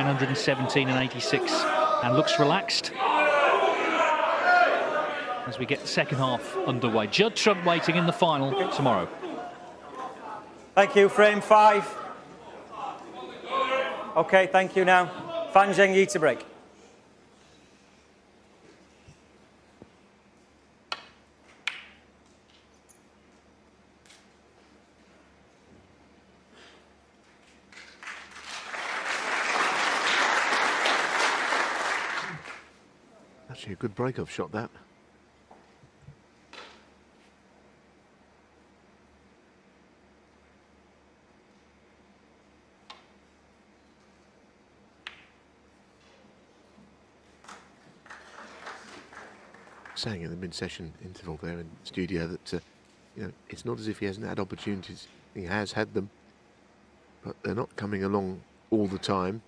917 and 86, and looks relaxed as we get the second half underway. Judd Trump waiting in the final tomorrow. Thank you. Frame 5. OK, thank you now. Fan Zhengyi to break. Actually, a good break-off shot, that. Saying in the mid-session interval there in the studio that you know, it's not as if he hasn't had opportunities. He has had them, but they're not coming along all the time.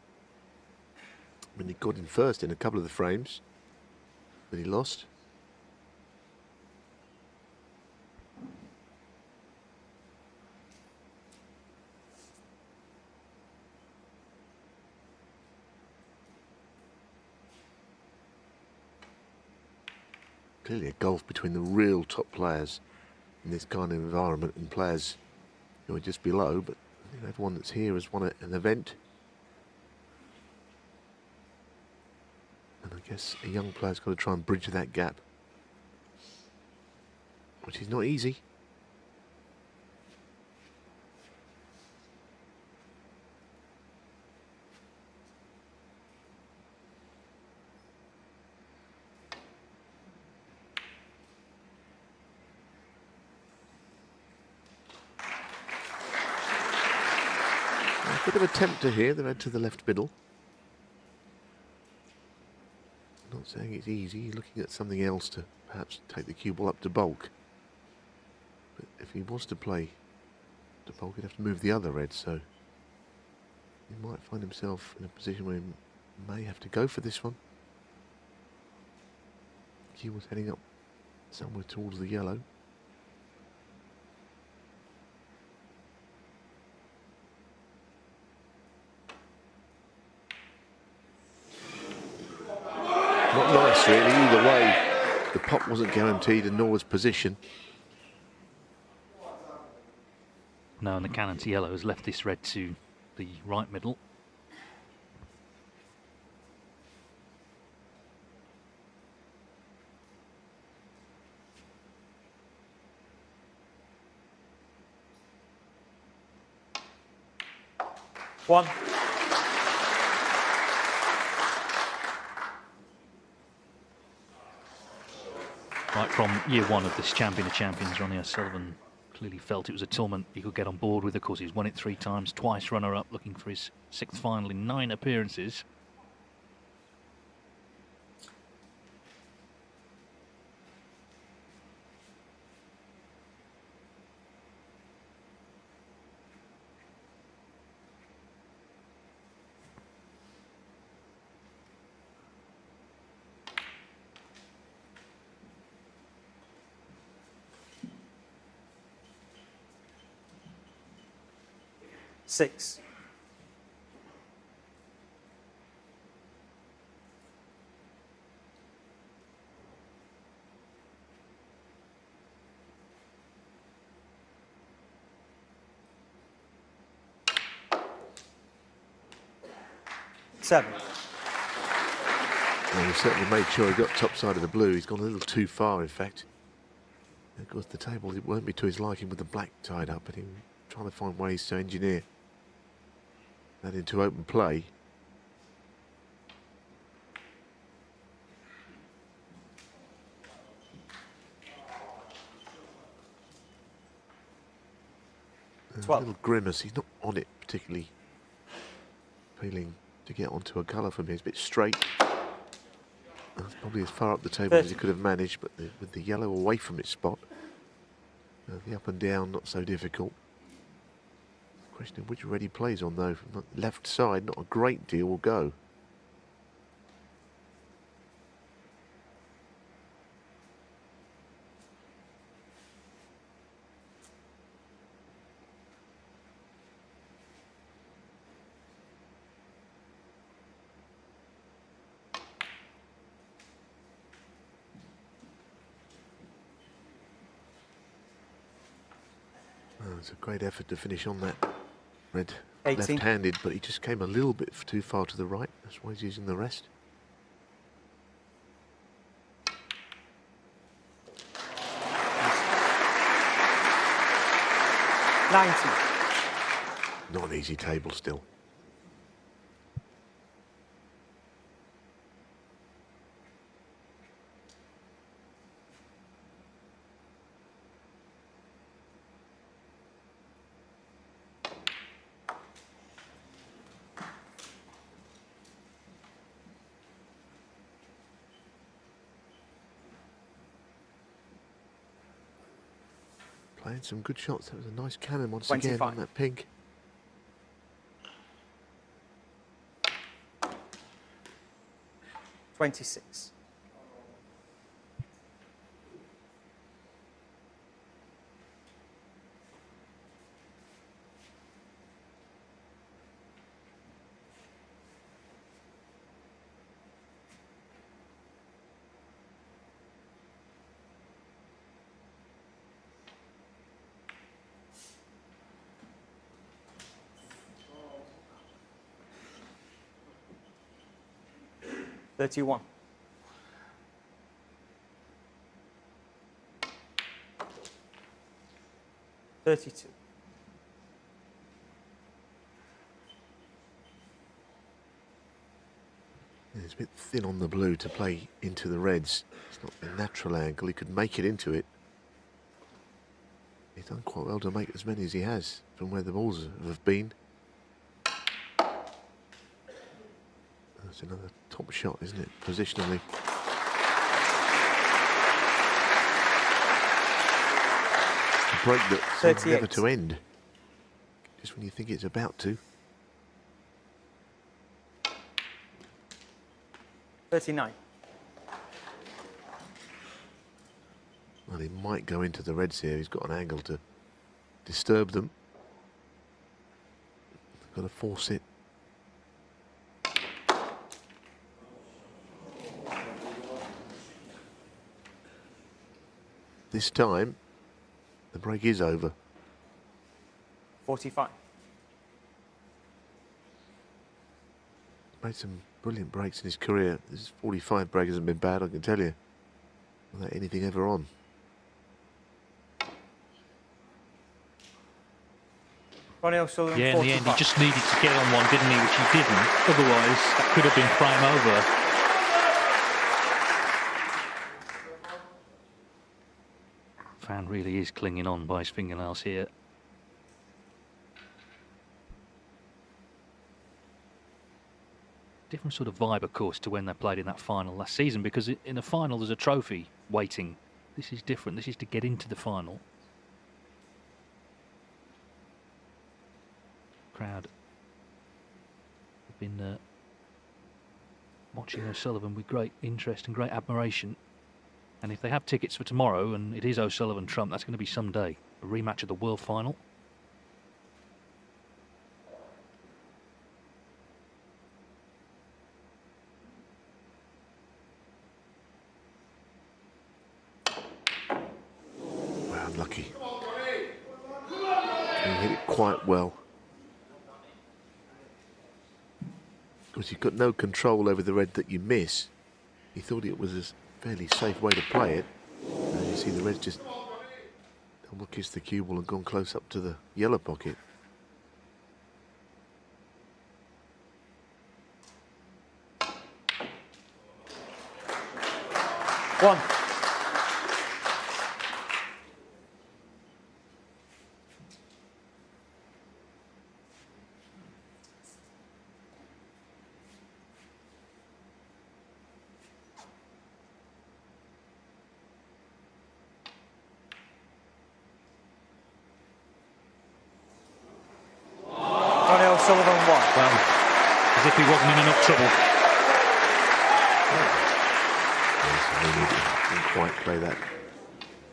I mean, he got in first in a couple of the frames, but he lost. Clearly a gulf between the real top players in this kind of environment and players who are just below, but I think everyone that's here has won an event. And I guess a young player's got to try and bridge that gap, which is not easy. A bit of a tempter here, they've had to the left middle. I'm not saying it's easy, you're looking at something else to perhaps take the cue ball up to bulk. But if he was to play to bulk, he'd have to move the other red, so he might find himself in a position where he may have to go for this one. Cue was heading up somewhere towards the yellow. Not nice, really, either way. The pop wasn't guaranteed and nor was position. No, and the cannon to yellow has left this red to the right middle. One. Right from year one of this champion of champions, Ronnie O'Sullivan clearly felt it was a tournament he could get on board with. Of course, he's won it 3 times, twice runner-up, looking for his 6th final in 9 appearances. Six. Seven. Well, he certainly made sure he got top side of the blue. He's gone a little too far, in fact. Of course, the table, it won't be to his liking with the black tied up, but he was trying to find ways to engineer that into open play. A little grimace. He's not on it particularly appealing to get onto a colour from here. It's a bit straight. That's probably as far up the table as he could have managed, but with the yellow away from its spot, the up and down not so difficult. Question of which red he plays on though. From the left side, not a great deal will go. It's a great effort to finish on that red 18. left-handed, but he just came a little bit too far to the right. That's why he's using the rest. Not an easy table still. Playing some good shots. That was a nice cannon once 25. again on that pink. $26. $31. $32. It's a bit thin on the blue to play into the reds. It's not a natural angle. He could make it into it. He's done quite well to make as many as he has from where the balls have been. That's another top shot, isn't it? Positionally. A break that seems never to end. Just when you think it's about to. 39. Well, he might go into the reds here. He's got an angle to disturb them. Got to force it. This time, the break is over. 45. Made some brilliant breaks in his career. This 45 break hasn't been bad, I can tell you. Without anything ever on. Ronnie O'Sullivan, Yeah, in the end, he 45. just needed to get on one, didn't he? Which he didn't. Otherwise, that could have been prime over. Fan really is clinging on by his fingernails here. Different sort of vibe, of course, to when they played in that final last season, because in a final there's a trophy waiting. This is different. This is to get into the final. Crowd have been watching O'Sullivan with great interest and great admiration. And if they have tickets for tomorrow, and it is O'Sullivan-Trump, that's going to be some day. A rematch of the World Final. Wow, unlucky. He hit it quite well. Because you've got no control over the red that you miss. He thought it was a fairly safe way to play it. And you see the red just double kissed the cue ball and gone close up to the yellow pocket. One. Ronnie O'Sullivan, 1. Well, as if he wasn't in enough trouble. Didn't quite play that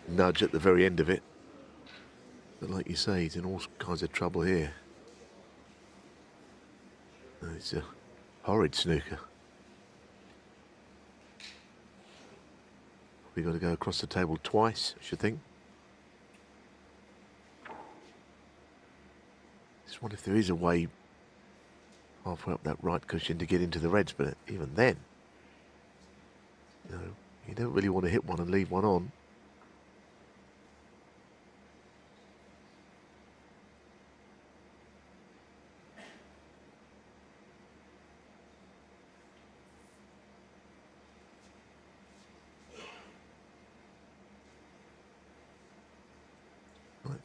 nudge at the very end of it. But like you say, he's in all kinds of trouble here. It's a horrid snooker. We've got to go across the table twice, I should think. Just wonder if there is a way halfway up that right cushion to get into the reds, but even then, you know, you don't really want to hit one and leave one on.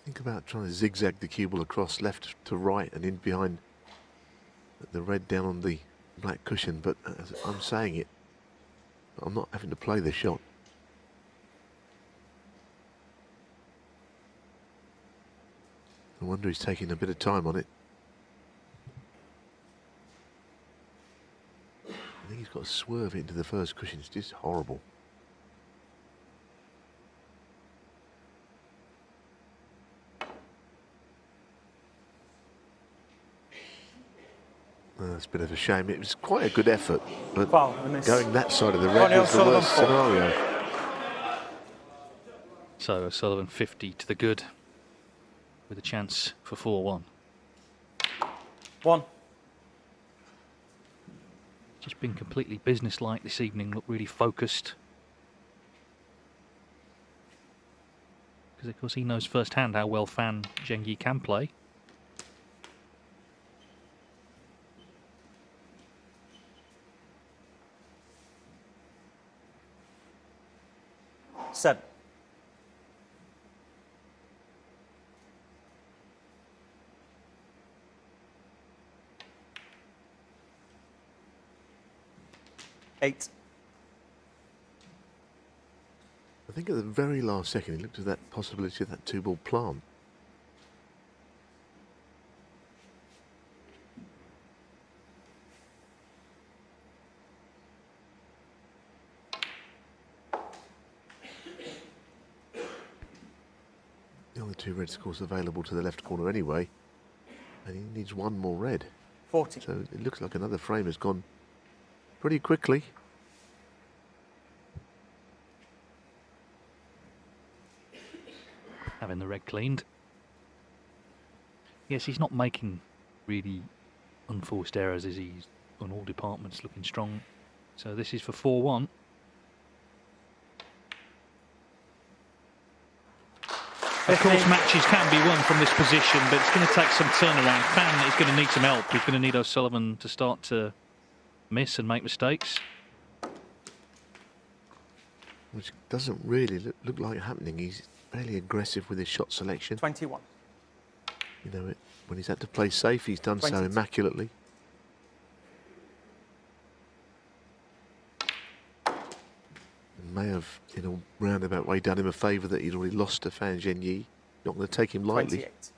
Think about trying to zigzag the cue ball across left to right and in behind the red down on the black cushion, but as I'm saying it, I'm not having to play the shot. No wonder he's taking a bit of time on it. I think he's got to swerve into the first cushion. It's just horrible. That's a bit of a shame. It was quite a good effort, but going that side of the red was the worst scenario. So O'Sullivan 50 to the good, with a chance for 4-1. 1. Just been completely businesslike this evening, looked really focused. Because of course he knows firsthand how well Fan Zhengyi can play. Seven. 8. I think at the very last second he looked at that possibility of that 2-ball plant. The other 2 reds, of course, available to the left corner anyway, and he needs 1 more red. 40. So it looks like another frame has gone pretty quickly. Having the red cleaned. Yes, he's not making really unforced errors, is he? He's on all departments looking strong. So this is for 4-1. Of course, matches can be won from this position, but it's going to take some turnaround. Fan is going to need some help. He's going to need O'Sullivan to start to miss and make mistakes. Which doesn't really look like happening. He's fairly aggressive with his shot selection. 21. You know, when he's had to play safe, he's done 22. so immaculately. And may have, in a roundabout way, done him a favour that he'd already lost to Fan Zhengyi. Not going to take him lightly. 28.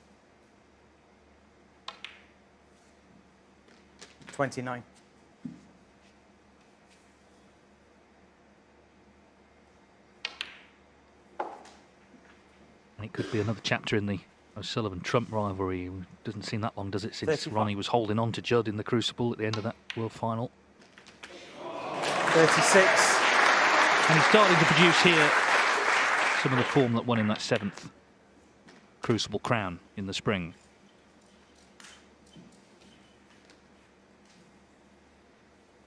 29. And it could be another chapter in the O'Sullivan-Trump rivalry. It doesn't seem that long, does it, since 35. Ronnie was holding on to Judd in the Crucible at the end of that World Final. 36. And he's starting to produce here some of the form that won him that 7th Crucible crown in the spring.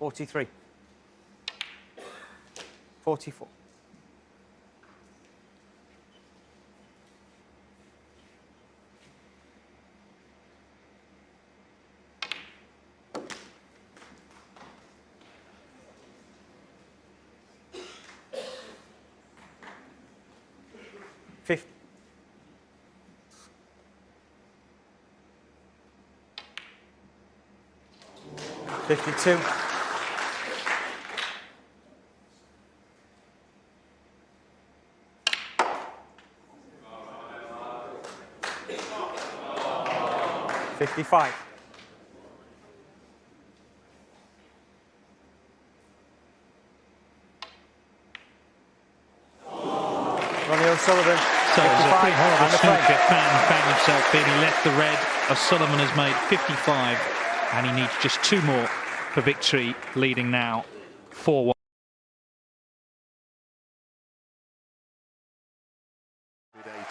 $43. 44. 50. 52. 55. Ronnie O'Sullivan. So it was a pretty horrible and snooker. Fan found himself being he left the red. O'Sullivan has made 55 and he needs just 2 more for victory, leading now 4-1.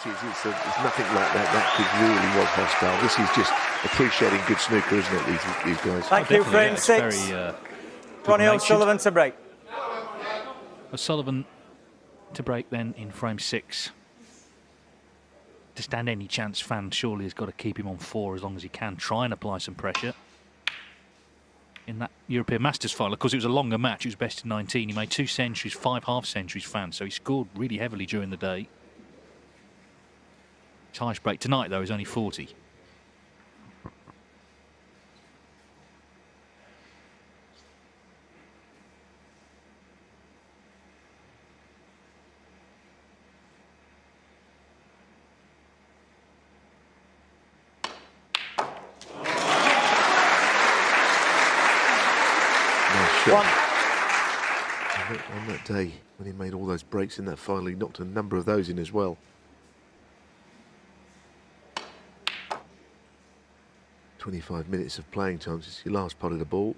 matches, it's nothing like that. That kid really was hostile. This is just appreciating good snooker, isn't it, these guys? Thank you, frame it's 6. very, Ronnie good-natured. O'Sullivan to break. O'Sullivan to break then in frame 6. To stand any chance, Fan surely has got to keep him on 4 as long as he can. Try and apply some pressure. In that European Masters final, of course, it was a longer match. It was best of 19. He made 2 centuries, 5 half-centuries, Fan, so he scored really heavily during the day. His highest break tonight, though, is only 40. One. On that day, when he made all those breaks in that final, he knocked a number of those in as well. 25 minutes of playing time since he last potted the ball.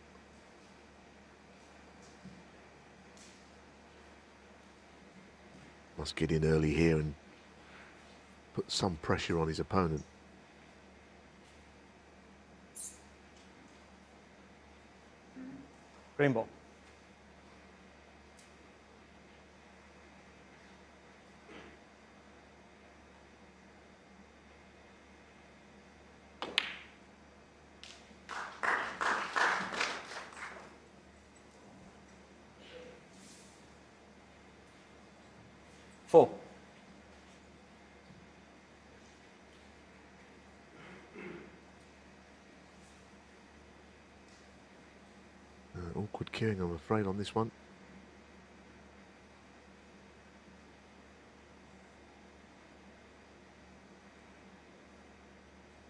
Must get in early here and put some pressure on his opponent. Green ball. Four. Awkward queuing, I'm afraid, on this one.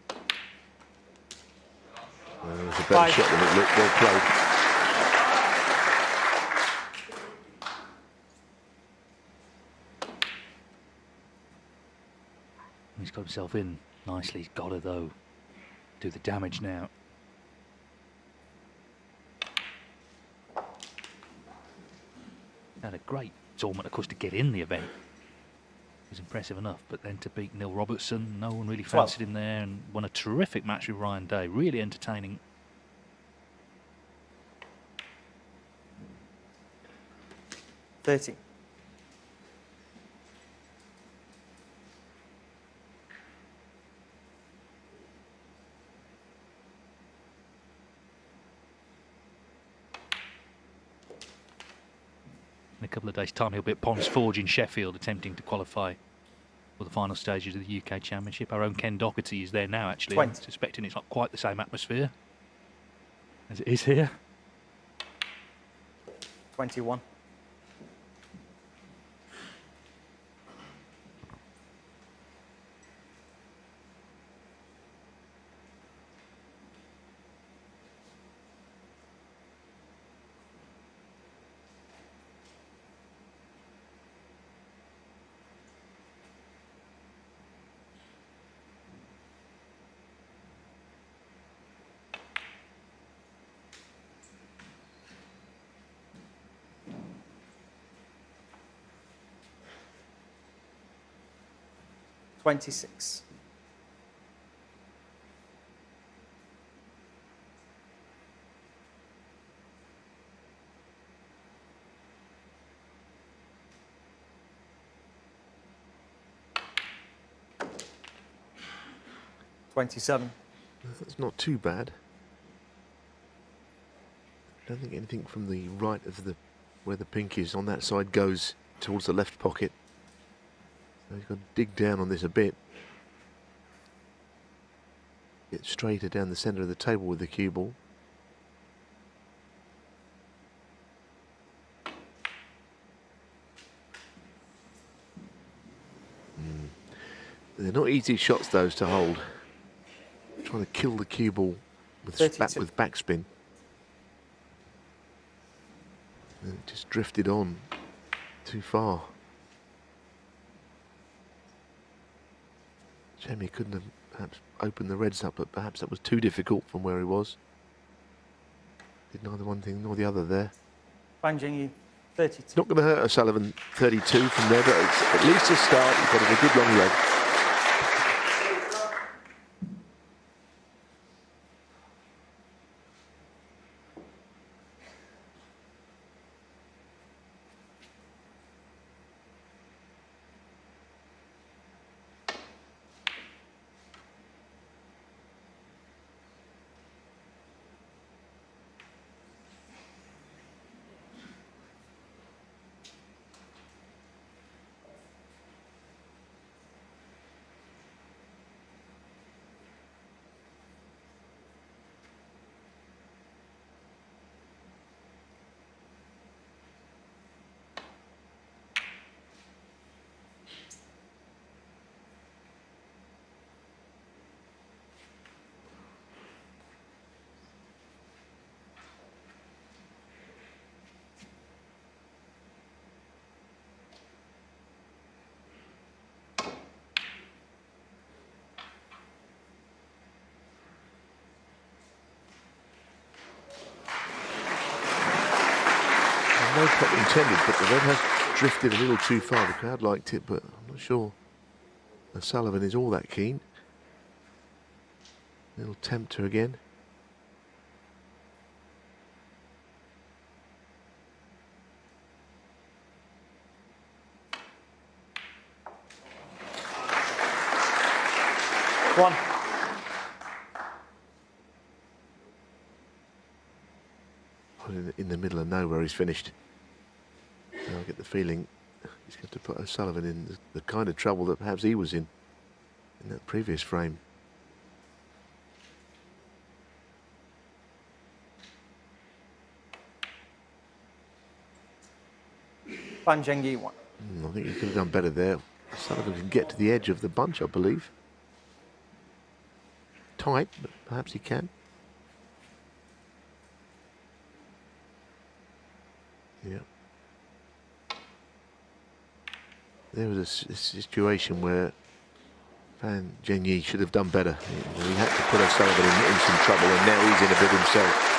It was a better shot than it looked. Well played. He's got himself in nicely. He's got to, though, do the damage now. Had a great tournament, of course, to get in the event. It was impressive enough, but then to beat Neil Robertson, no one really fancied him there, and won a terrific match with Ryan Day. Really entertaining. $30. In a couple of days' time, he'll be at Ponds Forge in Sheffield, attempting to qualify for the final stages of the UK Championship. Our own Ken Doherty is there now, actually. I'm suspecting it's not quite the same atmosphere as it is here. 21. $26. $27. That's not too bad. I don't think anything from the right of the where the pink is on that side goes towards the left pocket. So he's got to dig down on this a bit. Get straighter down the centre of the table with the cue ball. They're not easy shots, those, to hold. Trying to kill the cue ball with backspin. And it just drifted on too far. Shame he couldn't have perhaps opened the reds up, but perhaps that was too difficult from where he was. Did neither one thing nor the other there. Fan Zhengyi, 32. Not going to hurt O'Sullivan, 32 from there, but it's at least a start. He's got a good long leg. no pop intended, but the red has drifted a little too far. The crowd liked it, but I'm not sure O'Sullivan is all that keen. Little tempter again. One. In the middle of nowhere he's finished. And I get the feeling he's going to put O'Sullivan in the kind of trouble that perhaps he was in that previous frame. Fan Zhengyi, 1. I think he could have done better there. O'Sullivan can get to the edge of the bunch, I believe. Tight, but perhaps he can. Yeah. There was a situation where Fan Zhengyi should have done better. He had to put O'Sullivan in some trouble, and now he's in a bit himself.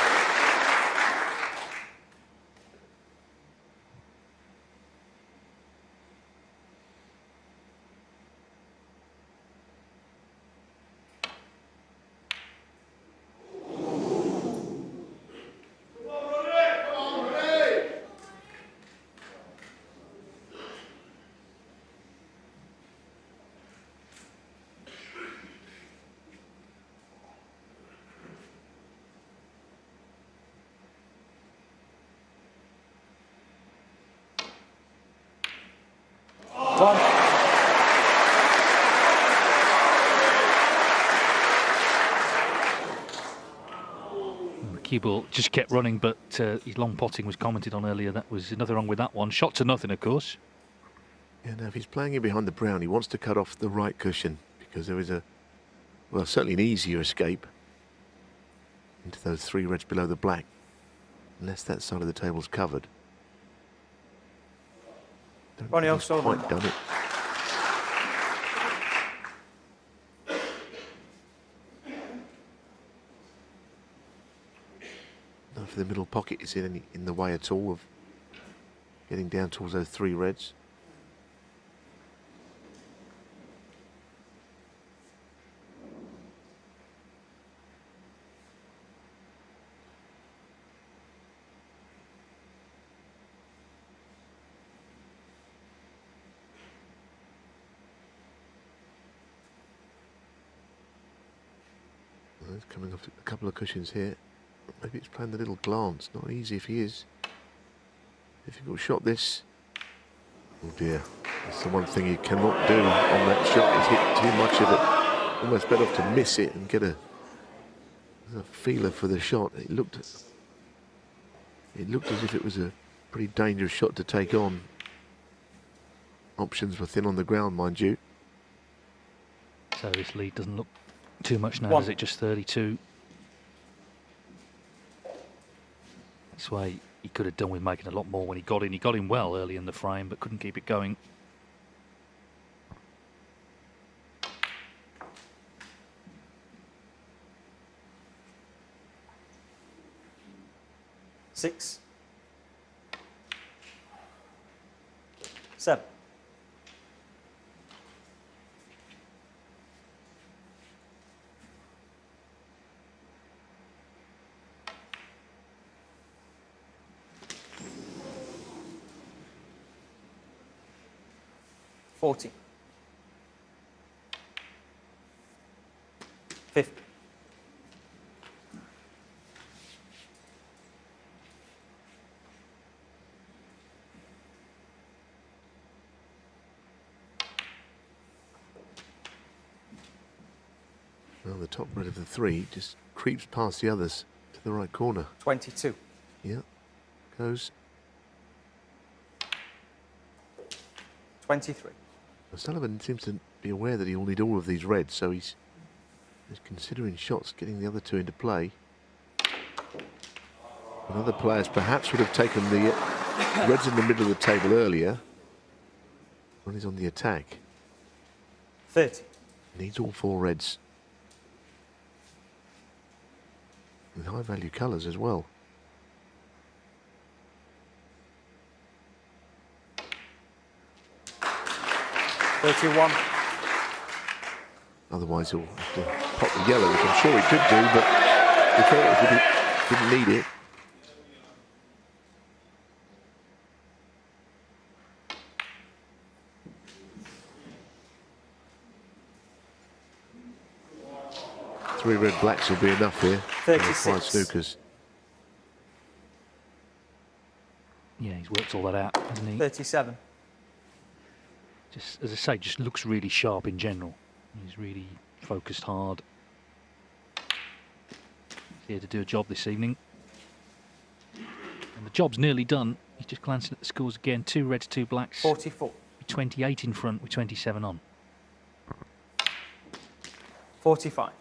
Cue ball just kept running, but his long potting was commented on earlier. That was nothing wrong with that one. Shot to nothing, of course. Yeah, now if he's playing it behind the brown, he wants to cut off the right cushion because there is a, well, certainly an easier escape into those 3 reds below the black, unless that side of the table's covered. Ronnie O'Sullivan. Quite done it. Not if the middle pocket is in the way at all of getting down towards those 3 reds. It's coming off a couple of cushions here. Maybe it's playing the little glance. Not easy if he is. Difficult shot this. Oh dear. That's the one thing you cannot do on that shot is hit too much of it. Almost better off to miss it and get a feeler for the shot. It looked as if it was a pretty dangerous shot to take on. Options were thin on the ground, mind you. So this lead doesn't look too much now, 1. is it? Just 32. This way he could have done with making a lot more when he got in. He got in well early in the frame, but couldn't keep it going. Six. 7. $40. 50. Well, the top red of the 3 just creeps past the others to the right corner. 22. Yeah, goes. 23. O'Sullivan seems to be aware that he'll need all of these reds, so he's considering shots, getting the other 2 into play. And other players perhaps would have taken the reds in the middle of the table earlier when he's on the attack. 30. Needs all 4 reds. With high value colours as well. 31. Otherwise, he'll have to pop the yellow, which I'm sure he could do, but he thought he didn't need it. Three red blacks will be enough here. 36. 5 snookers. Yeah, he's worked all that out, hasn't he? 37. Just, as I say, just looks really sharp in general. He's really focused hard. He's here to do a job this evening. And the job's nearly done. He's just glancing at the scores again. 2 reds, 2 blacks. 44. 28 in front with 27 on. 45.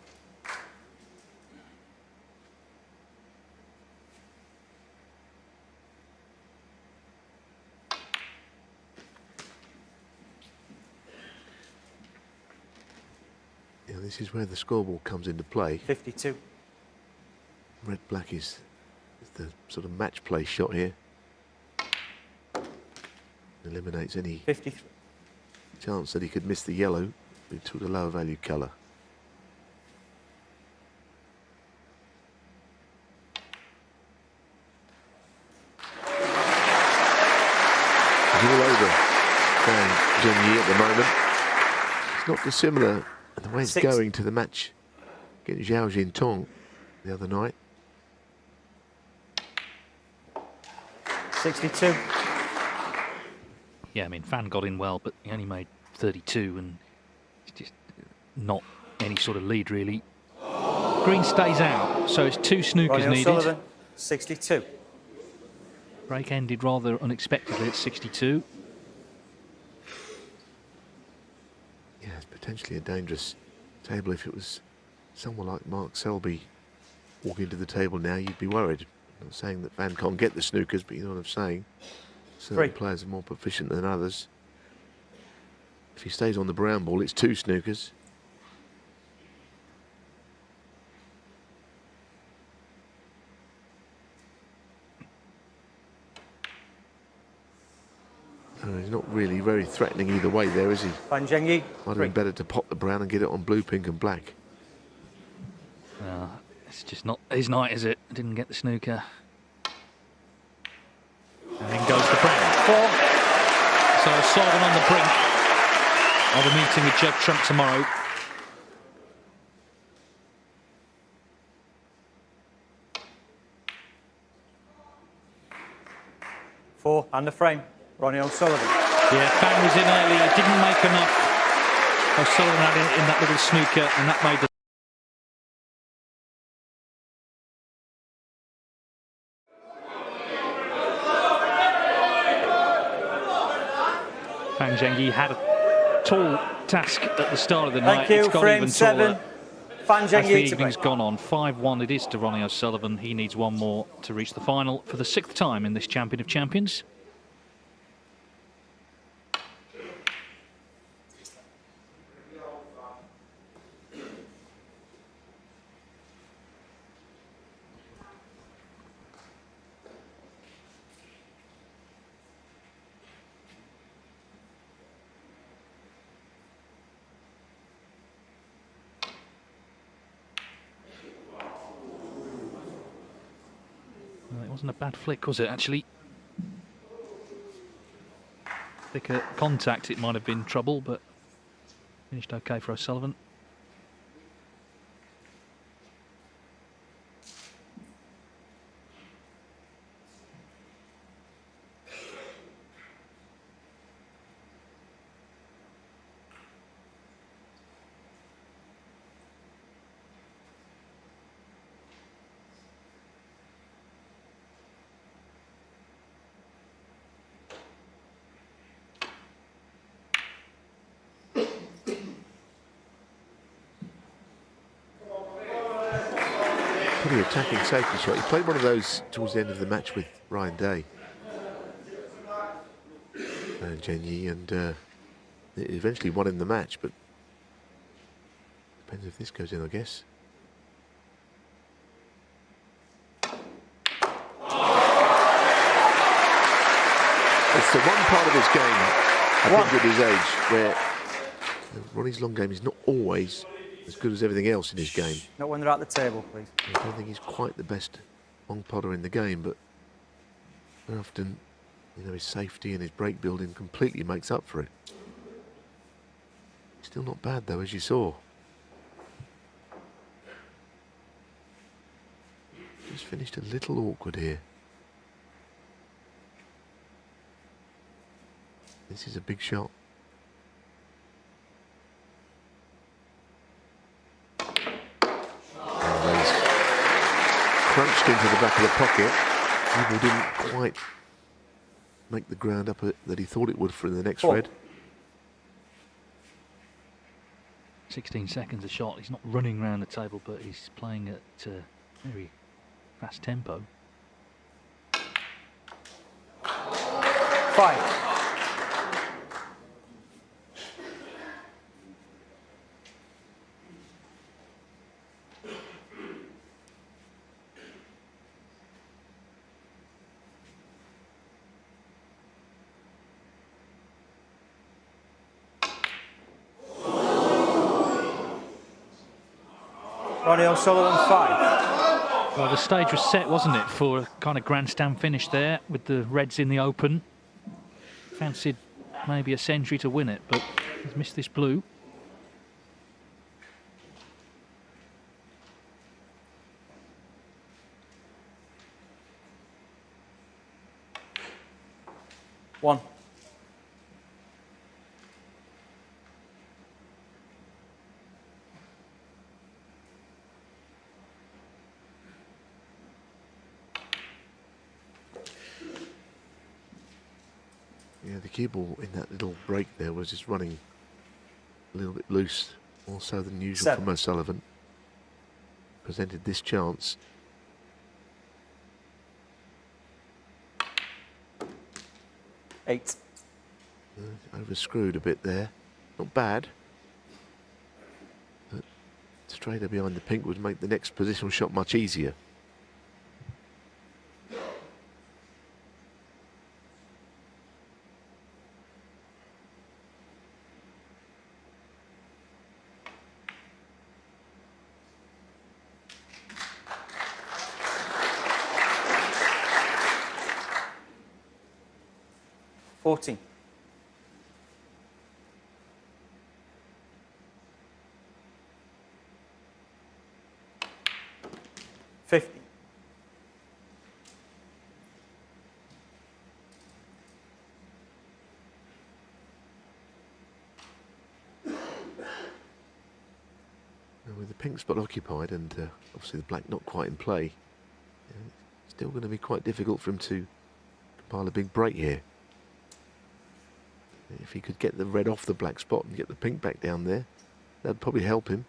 Yeah, this is where the scoreboard comes into play. 52. Red-black is the sort of match play shot here. Eliminates any 53. chance that he could miss the yellow. He took the lower value colour. He's all over Fan Zhengyi at the moment. It's not dissimilar in the way it's 6. going to the match against Zhao Jintong the other night. 62. Yeah, I mean, Fan got in well, but he only made 32, and it's just not any sort of lead, really. Green stays out, so it's 2 snookers Ronnie needed. O'Sullivan, 62. Break ended rather unexpectedly at 62. Yeah, it's potentially a dangerous table. If it was someone like Mark Selby walking to the table now, you'd be worried. I'm not saying that Fan can't get the snookers, but you know what I'm saying. Certain 3. players are more proficient than others. If he stays on the brown ball, it's 2 snookers. He's not really very threatening either way there, is he? Fan Zhengyi, Might have 3. been better to pop the brown and get it on blue, pink and black. It's just not his night, is it? Didn't get the snooker. And then goes the brown. 4. So O'Sullivan on the brink of a meeting with Judd Trump tomorrow. Four and the frame. Ronnie O'Sullivan. Yeah, Fan was in early, didn't make enough. O'Sullivan had it in that little snooker, and that made the Fan Zhengyi had a tall task at the start of the night. Thank you. It's got Frame even 7. taller Fan as the Zhengyi to evening's break. gone on. 5-1 it is to Ronnie O'Sullivan. He needs one more to reach the final for the 6th time in this Champion of Champions. Well, it wasn't a bad flick, was it, actually? Thicker contact, it might have been trouble, but finished okay for O'Sullivan. Pretty attacking safety shot. He played one of those towards the end of the match with Ryan Day and Zhengyi, and it eventually won him the match, but depends if this goes in, I guess. It's the one part of his game, I think, at his age, where Ronnie's long game is not always as good as everything else in his game. Not when they're at the table, please. I don't think he's quite the best long potter in the game, but very often, his safety and his break building completely makes up for it. Still not bad though, as you saw. Just finished a little awkward here. This is a big shot. And he's crunched into the back of the pocket. Evil didn't quite make the ground up that he thought it would for the next red. 16 seconds a shot. He's not running around the table, but he's playing at very fast tempo. 5. Ronnie O'Sullivan, 5. Well, the stage was set, wasn't it, for a kind of grandstand finish there with the reds in the open. Fancied maybe a century to win it, but he's missed this blue. One. Yeah, the cue ball in that little break there was just running a little bit loose, more so than usual 7. from O'Sullivan. Presented this chance. Eight. Overscrewed a bit there. Not bad. But straighter behind the pink would make the next positional shot much easier. $14. $50. With the pink spot occupied and obviously the black not quite in play, it's still going to be quite difficult for him to compile a big break here. If he could get the red off the black spot and get the pink back down there, that'd probably help him.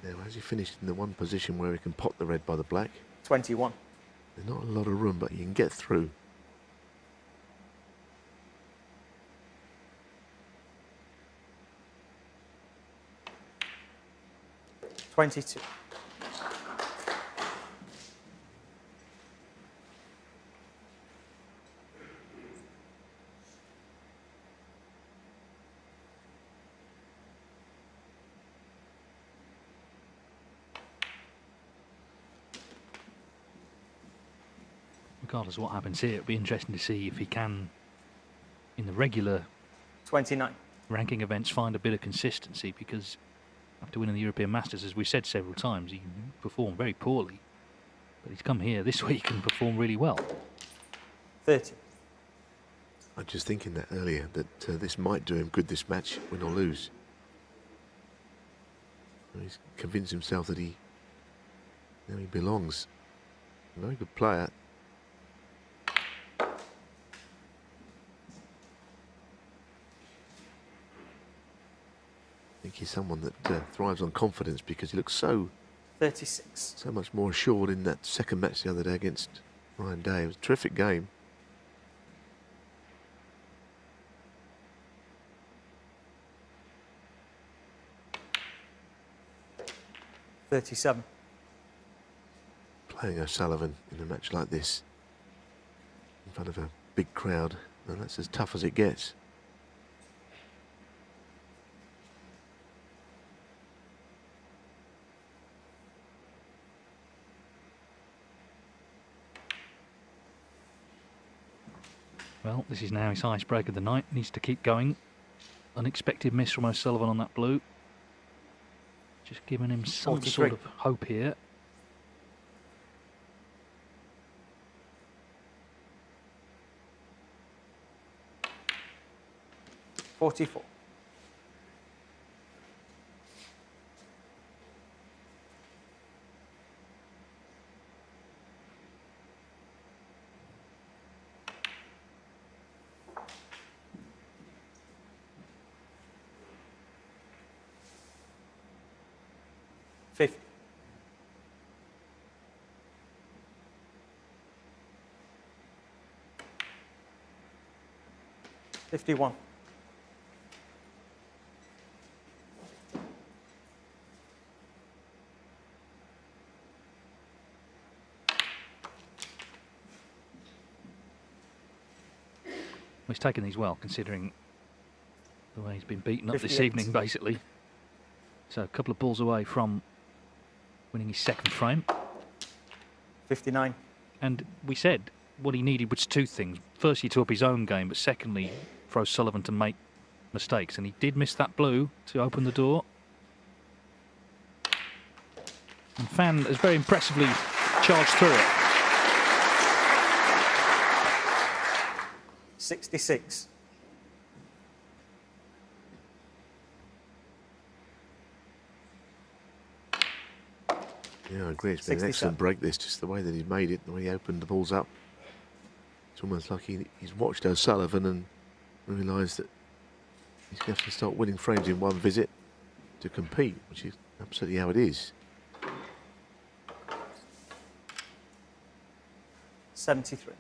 Now, has he finished in the one position where he can pot the red by the black? 21. There's not a lot of room, but he can get through. $22. Regardless of what happens here, it'll be interesting to see if he can, in the regular 29. ranking events, find a bit of consistency, because after winning the European Masters, as we said several times, he performed very poorly. But he's come here this week and performed really well. 30. I was just thinking that earlier, that this might do him good this match, win or lose. He's convinced himself that he belongs. A very good player. think he's someone that thrives on confidence because he looks so 36. so much more assured in that second match the other day against Ryan Day. It was a terrific game. Playing O'Sullivan in a match like this in front of a big crowd, and that's as tough as it gets. Well, this is now his highest break of the night. Needs to keep going. Unexpected miss from O'Sullivan on that blue. Just giving him some 43. sort of hope here. $44. $50. 51. He's taken these well, considering the way he's been beaten up this 58. evening, basically. So a couple of balls away from winning his second frame. 59. And we said what he needed was two things. Firstly, to up his own game, but secondly, for O'Sullivan to make mistakes. And he did miss that blue to open the door. And Fan has very impressively charged through it. 66. Yeah, I agree. It's been an 67. excellent break, this, just the way that he made it, the way he opened the balls up. It's almost like he's watched O'Sullivan and realised that he's going to have to start winning frames in one visit to compete, which is absolutely how it is. 73.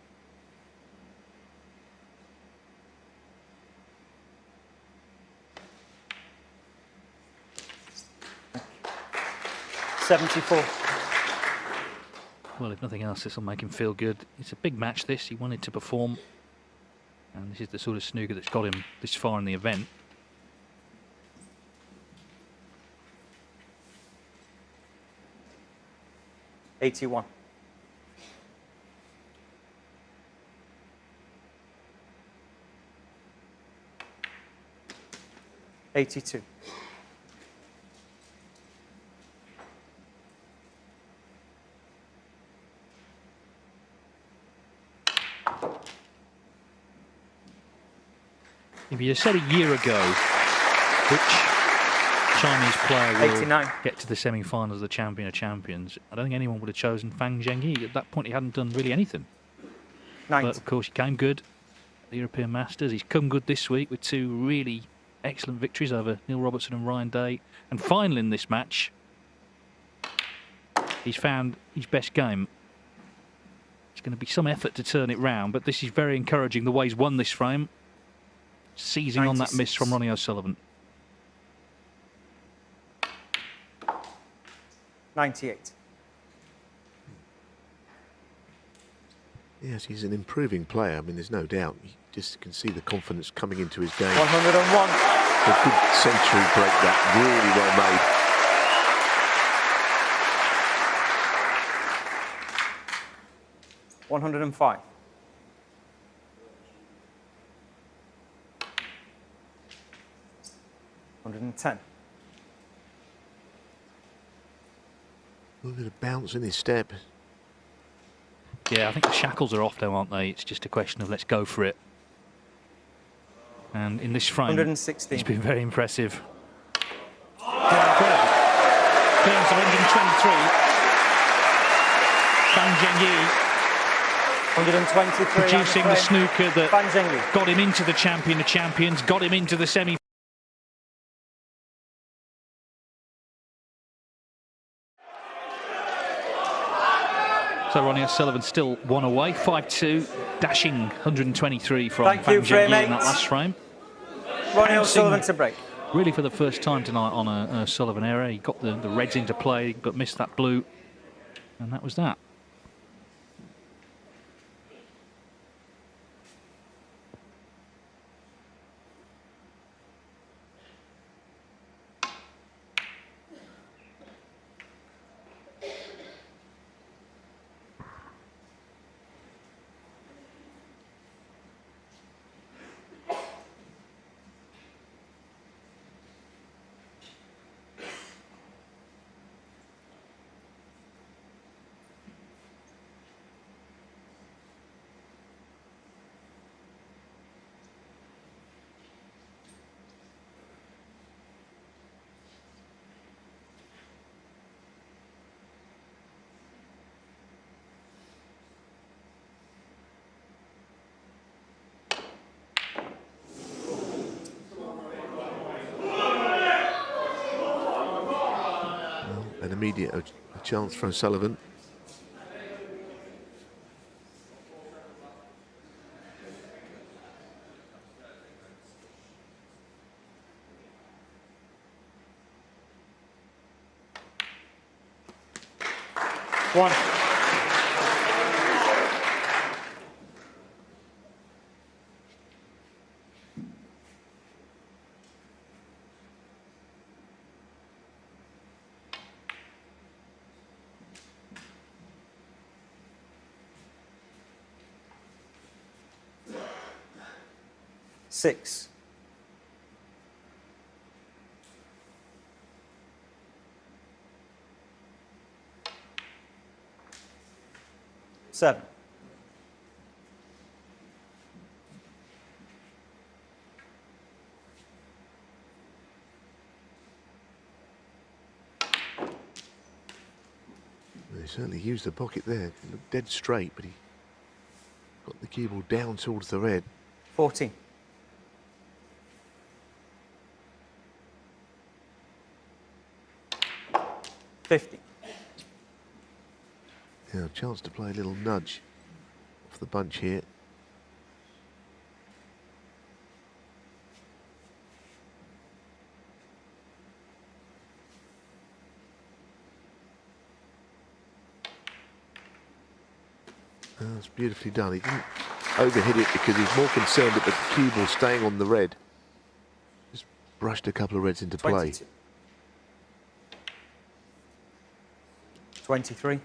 $74. Well, if nothing else, this will make him feel good. It's a big match, this. He wanted to perform. And this is the sort of snooker that's got him this far in the event. $81. 82. If you said a year ago which Chinese player will 89. get to the semi-finals of the Champion of Champions, I don't think anyone would have chosen Fan Zhengyi. At that point, he hadn't done really anything. 90. But of course, he came good at the European Masters. He's come good this week with two really excellent victories over Neil Robertson and Ryan Day. And finally in this match, he's found his best game. It's going to be some effort to turn it round, but this is very encouraging the way he's won this frame. Seizing 96. on that miss from Ronnie O'Sullivan. 98. Yes, he's an improving player. I mean, there's no doubt. You just can see the confidence coming into his game. 101. A good century break, that. Really well made. 105. 110. A little bit of bounce in his step. Yeah, I think the shackles are off now, aren't they? It's just a question of let's go for it. And in this frame, 116. he's been very impressive. Clearance of 123. Fan Zhengyi 123. producing the snooker that Fan Zhengyi. got him into the Champion of Champions, got him into the semi So Ronnie O'Sullivan still one away, 5-2, dashing 123 from Thank Fan you, frame Zhengyi in that eight. last frame. Ronnie O'Sullivan to break. Really for the first time tonight on a Sullivan error. He got the reds into play, but missed that blue, and that was that. An immediate chance for O'Sullivan. One. Six. Seven. He certainly used the pocket there. It looked dead straight, but he got the cue ball down towards the red. 14. $50. Yeah, a chance to play a little nudge off the bunch here. That's beautifully done. He didn't overhit it because he's more concerned that the cue ball staying on the red. Just brushed a couple of reds into play. 22. 23.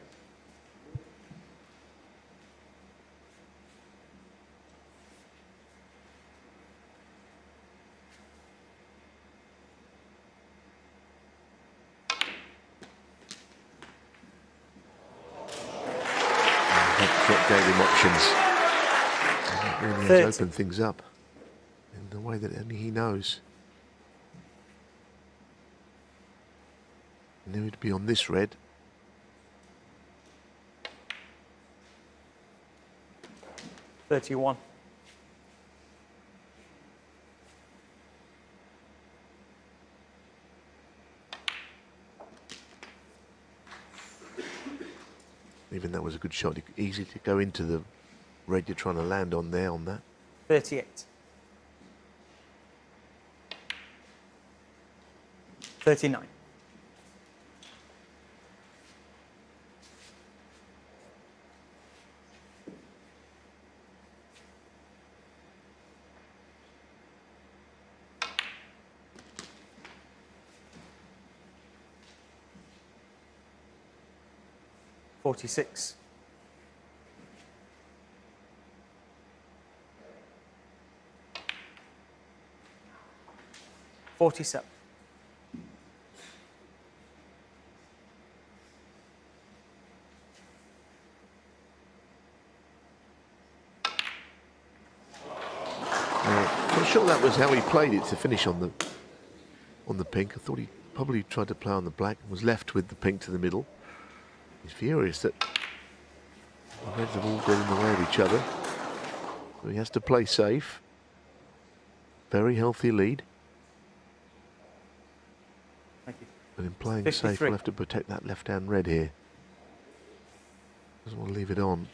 That gave him options. And that really has 30. opened things up in the way that only he knows. Knew he'd be on this red. $31. Even that was a good shot. Easy to go into the red you're trying to land on there on that. 38. 39. $46. 47. Not sure that was how he played it to finish on the pink. I thought he probably tried to play on the black and was left with the pink to the middle. He's furious that the reds have all got in the way of each other. So he has to play safe. Very healthy lead. Thank you. But in playing 53. safe, we'll have to protect that left-hand red here. Doesn't want to leave it on.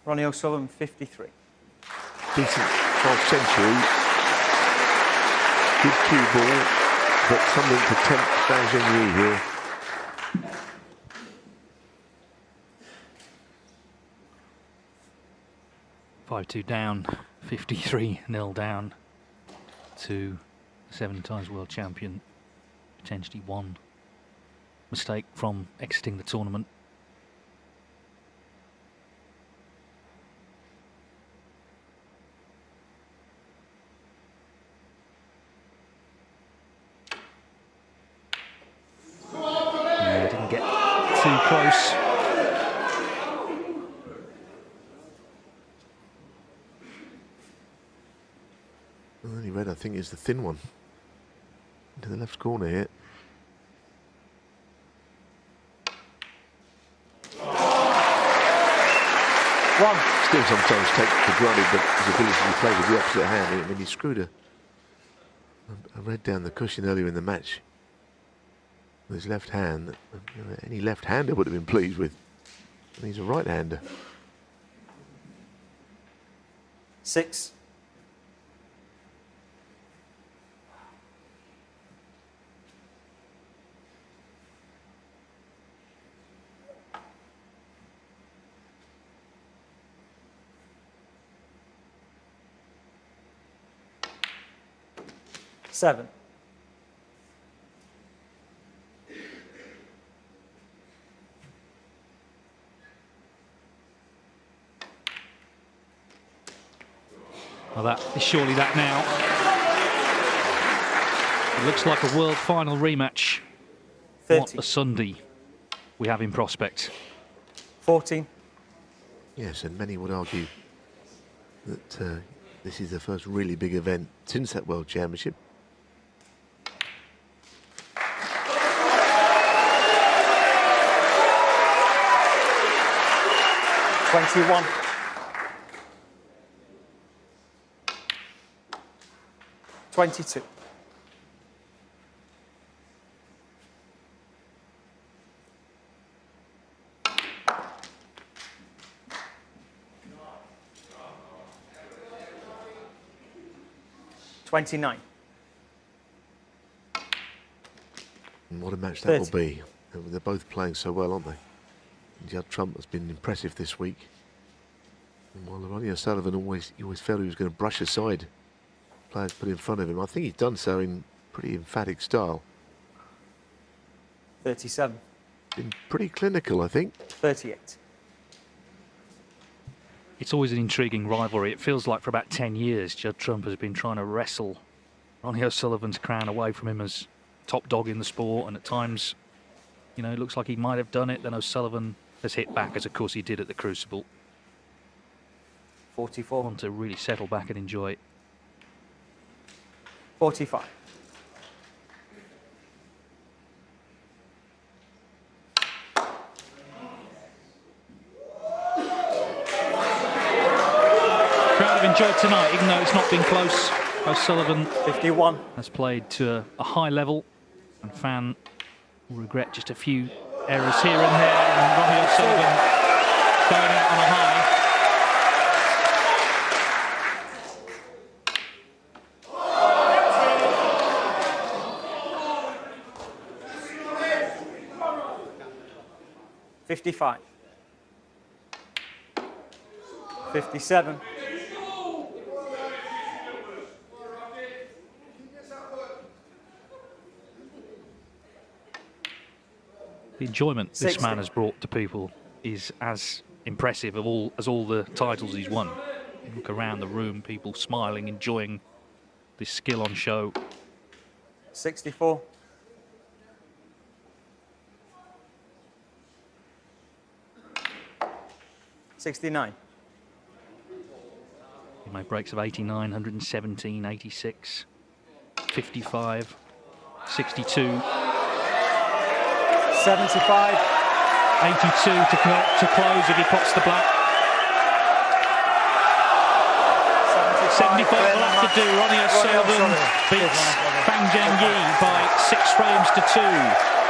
Ronnie O'Sullivan, 53. Decent 12th century. Good cue ball, but something to tempt Fan Zhengyi here. Five-two down, 53-0 down to the 7 times world champion. Potentially one mistake from exiting the tournament. Yeah, didn't get too close. The only red, I think, is the thin one. Into the left corner here. One. Still sometimes take for granted that his ability to play with the opposite hand. I mean, he screwed a red down the cushion earlier in the match with his left hand. You know, any left-hander would have been pleased with. And he's a right-hander. 6. Seven. Well, that is surely that now. It looks like a world final rematch. 30. What a Sunday we have in prospect. 14. Yes, and many would argue that this is the first really big event since that World Championship. 21. 22. 29. And what a match that 30. will be. They're both playing so well, aren't they? Judd Trump has been impressive this week. And while Ronnie O'Sullivan you always felt he was going to brush aside players put in front of him, I think he's done so in pretty emphatic style. 37. Been pretty clinical, I think. 38. It's always an intriguing rivalry. It feels like for about 10 years, Judd Trump has been trying to wrestle Ronnie O'Sullivan's crown away from him as top dog in the sport, and at times, you know, it looks like he might have done it. Then O'Sullivan has hit back, as of course he did at the Crucible. 44. Want to really settle back and enjoy it. 45. Crowd have enjoyed tonight, even though it's not been close. O'Sullivan 51. has played to a high level, and Fan will regret just a few errors here and there, and Ronnie O'Sullivan going out on a high. $55. 57. The enjoyment this 60. man has brought to people is as impressive as all the titles he's won. You look around the room, people smiling, enjoying this skill on show. 64. 69. He made breaks of 89, 117, 86, 55, 62. 75. 82 to close if he pots the black. 75 will have to do. Ronnie O'Sullivan beats Fan Zhengyi by 6 frames to 2.